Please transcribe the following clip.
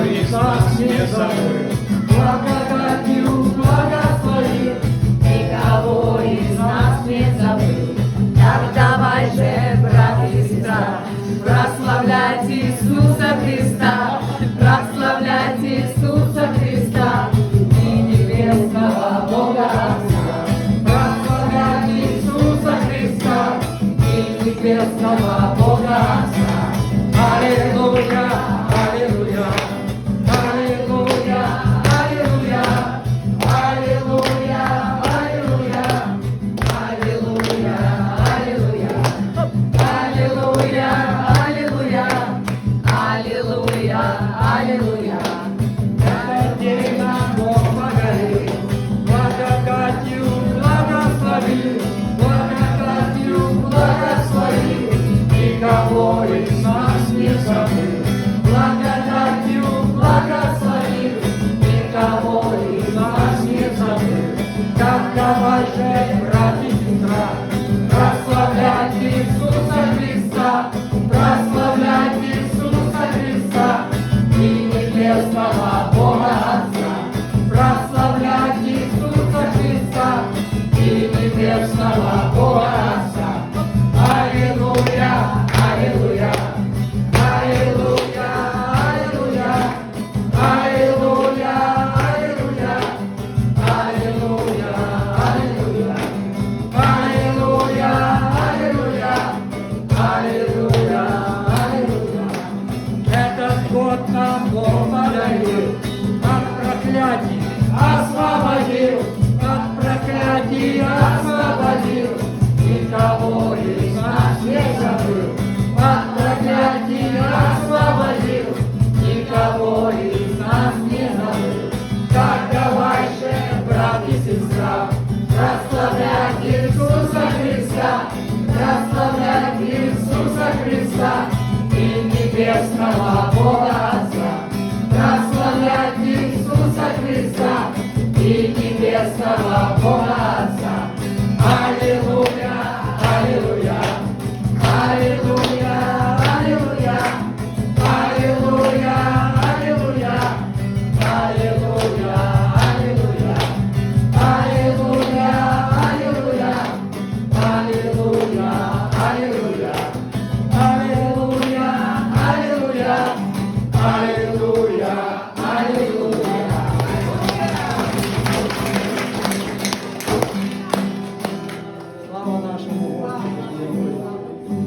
из нас не забыл. Благодатью благослови, никого из нас не забыл. Так давай же, брат и сестра, прославлять Иисуса Христа, прославлять Иисуса Христа и небесного Бога Отца. прославлять Иисуса Христа и небесного Бога Отца. Аллилуйя, аллилуйя, аллилуйя, аллилуйя, аллилуйя, аллилуйя, аллилуйя, аллилуйя, аллилуйя, аллилуйя, аллилуйя. Этот день нам Бог подарил, благодатью благословил, благодатью благословил, никого из нас не забыл. Благодатью благословил, никого из нас не забыл. Так давай же, брат и сестра, прославлять Иисуса Христа, прославлять Иисуса Христа и небесного Бога Отца. Прославлять Иисуса Христа и небесного Бога Отца. Аллилуйя, аллилуйя, аллилуйя, аллилуйя, аллилуйя, аллилуйя, аллилуйя, аллилуйя, аллилуйя, аллилуйя, аллилуйя. Этот год нам Бог подарил, от проклятий освободил, от проклятий освободил, никого из нас не забыл. От проклятий освободил, никого из нас не забыл. Так давай же, брат и сестра, прославлять Иисуса Христа, прославлять Иисуса Христа и небесного Бога Отца. Прославлять Иисуса Христа и небесного Бога Отца.